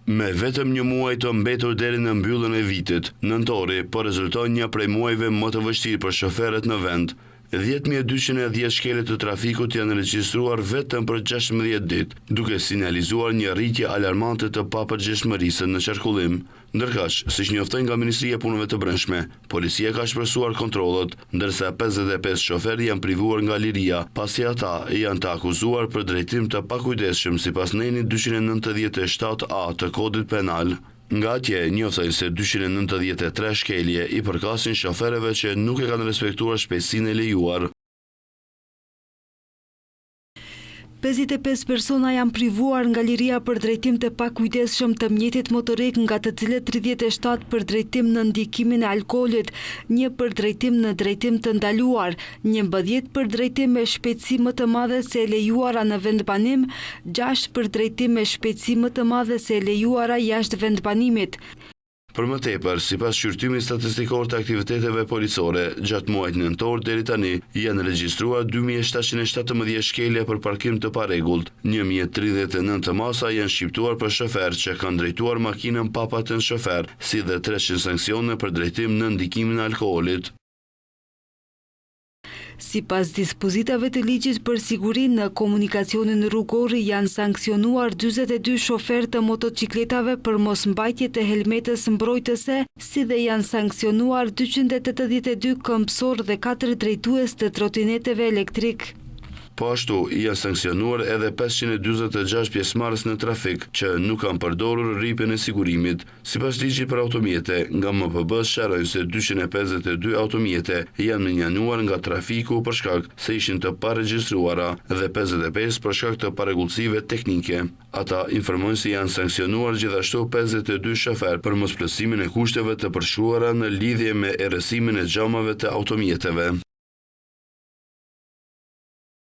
Me vetëm një muaj të mbetur deri në mbylljen e vitit, nëntori po rezulton një prej muajve më të vështirë për shoferët në vend. 10.210 shkelje të trafikut janë regjistruar vetëm për 16 ditë, duke sinjalizuar një rritje alarmante të papërgjegjshmërisë në qarkullim. Ndërkaq, siç njoftojnë nga Ministria e Punëve të Brendshme, policia ka shpresuar kontrollet, ndërsa 55 shoferë janë privuar nga liria, pasi ata janë të akuzuar për drejtim të pakujdesshëm sipas nenit 297A të Kodit Penal. Nga atje, njoftojnë se 293 shkelje i përkasin shoferëve që nuk e kanë respektuar shpejtësinë e lejuar. 55 persona janë privuar nga liria për drejtim të pakujdesshëm të mjetit motorik, nga të cilët 37 për drejtim në ndikimin e alkoolit, 1 për drejtim në drejtim të ndaluar, 11 për drejtim me shpejtësi më të madhe se e lejuara në vendbanim, 6 për drejtim me shpejtësi më të madhe se e lejuara jashtë vendbanimit. Për më tepër, sipas shqyrtimit statistikor të aktiviteteve policore, gjatë muajit nëntor deri tani janë regjistruar 2717 shkelje për parkim të parregullt, 1039 të masa janë shqiptuar për shofer që kanë drejtuar makinën pa patent shofer, si dhe 300 sanksione për drejtim në ndikimin e alkoolit. Sipas dispozitave të ligjit për sigurinë në komunikacionin rrugor, janë sankcionuar 42 shoferë të motocikletave për mosmbajtje të helmetës mbrojtëse, si dhe janë sankcionuar 282 këmbësor dhe 4 drejtues të trotineteve elektrik. Po ashtu, janë sankcionuar edhe 546 pjesëmarrës në trafik që nuk kanë përdorur rripën e sigurimit. Sipas ligjit për automjete, nga MPB sqarojnë se 252 automjete janë menjanuar nga trafiku për shkak se ishin të paregjistruara dhe 55 për shkak të parregullsive teknike. Ata informojnë se janë sankcionuar gjithashtu 52 shoferë për mosplotësimin e kushteve të përshkruara në lidhje me errësimin e xhamave të automjeteve.